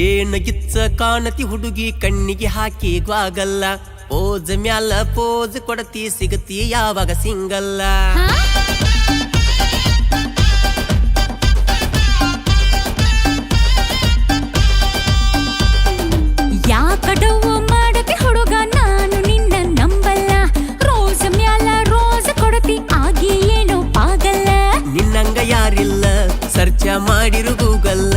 ಏನ ಗಿಚ್ಚ ಕಾಣತಿ ಹುಡುಗಿ ಕಣ್ಣಿಗೆ ಹಾಕಿ ಗ್ವಾಗಲ್ಲ ಪೋಜ್ ಮ್ಯಾಲ ಪೋಜ್ ಕೊಡತಿ ಸಿಗತಿ ಯಾವಾಗ ಸಿಂಗಲ್ಲ ಯಾಕಡವು ಮಾಡತಿ ಹುಡುಗ ನಾನು ನಿನ್ನ ನಂಬಲ್ಲ ರೋಸ್ ಮ್ಯಾಲ ರೋಸ್ ಕೊಡತಿ ಆಗಿ ಏನೋ ಪಾಗಲ್ಲ ನಿನ್ನಂಗ ಯಾರಿಲ್ಲ ಸರ್ಚ ಮಾಡಿರು ಗೂಗಲ್ಲ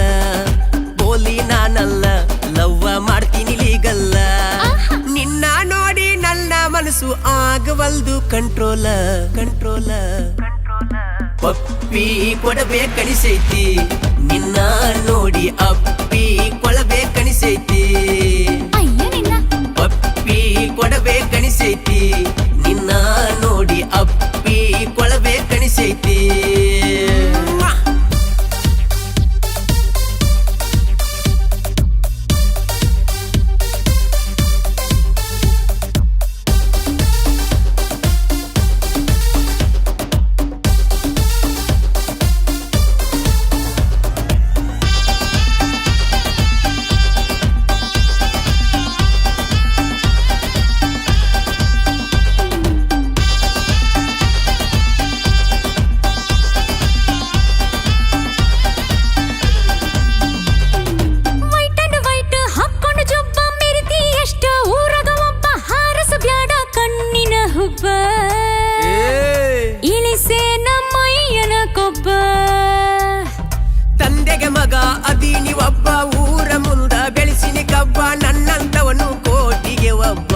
ಬೋಲಿ ನಾನಲ್ಲ ಲವ್ವ ಮಾಡ್ತೀನಿ ಲೀಗಲ್ಲ ನಿನ್ನ ನೋಡಿ ನನ್ನ ಮನಸ್ಸು ಆಗವಲ್ದು ಕಂಟ್ರೋಲ ಕಂಟ್ರೋಲ ಪಪ್ಪಿ ಕೊಡಬೇಕಣಿಸೈತಿ ನಿನ್ನ ನೋಡಿ ಅಪ್ಪಿ ಕೊಳಬೇಕಣಿಸೈತಿ ಪಪ್ಪಿ ಕೊಡಬೇಕಣಿಸೈತಿ ನಿನ್ನ ನೋಡಿ ಅಪ್ಪಿ ಕೊಳಬೇಕಣಿಸೈತಿ ಇಳಿಸೇ ನಮ್ಮಯ್ಯನ ಕೊಬ್ಬ ತಂದೆಗೆ ಮಗ ಅದೀನಿ ಒಬ್ಬ ಊರ ಮುಂದ ಬೆಳೆಸಿನಿ ಕಬ್ಬ ನನ್ನಂತವನು ಕೋಟಿಗೆ ಒಬ್ಬ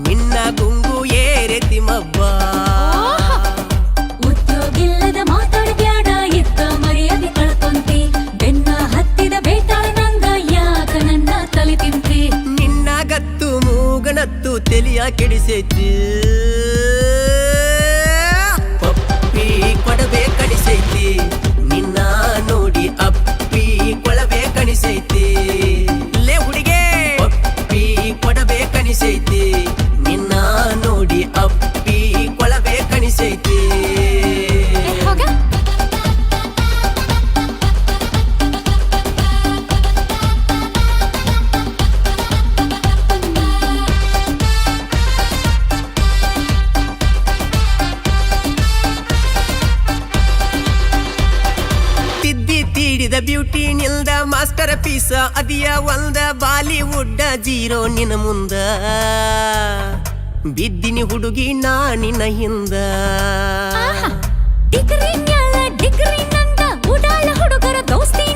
ನಿನ್ನ ಗುಂಗು ಏರೆತಿ ಮಬ್ಬ ಉದ್ಯೋಗಿಲ್ಲದ ಮಾತಾಡ್ಬ್ಯಾಡ ಎತ್ತ ಮರ್ಯಾದೆ ಕಳ್ಕೊಂತಿ ಬೆನ್ನ ಹತ್ತಿದ ಬೇತಾಳ ನಂಗ ಯಾಕ ನನ್ನ ತಲೆ ತಿಂತಿ ನಿನ್ನ ಗತ್ತು ಮೂಗನತ್ತು ತೆಲಿಯ ಕೆಡಿಸೈತಿ ಪಪ್ಪಿ ಕೊಡಬೇಕಣಿಸೈತಿ ನಿನ್ನ ನೋಡಿ ಅಪ್ಪಿ ಕೊಳಬೇಕಣಿಸೈತಿ ಲೇ ಹುಡುಗೆ ಪಪ್ಪಿ ಕೊಡಬೇಕಣಿಸೈತಿ ನಿನ್ನ ನೋಡಿ ಅಪ್ಪಿ ಕೊಳಬೇಕಣಿಸೈತಿ ಬ್ಯೂಟಿ ನಿಲ್ದ ಮಾಸ್ಟರ್ ಪೀಸ ಅದಿಯ ಒಂದ ಬಾಲಿವುಡ್ ಜೀರೋ ನಿನ ಮುಂದ ಬಿದ್ದಿನಿ ಹುಡುಗಿ ನಾನಿನ ಹಿಂದ ಡಿಗ್ರಿ ಮ್ಯಾಲ ಡಿಗ್ರಿ ನಂದ ಉಡಾಳ ಹುಡುಗರ ದೋಸ್ತಿ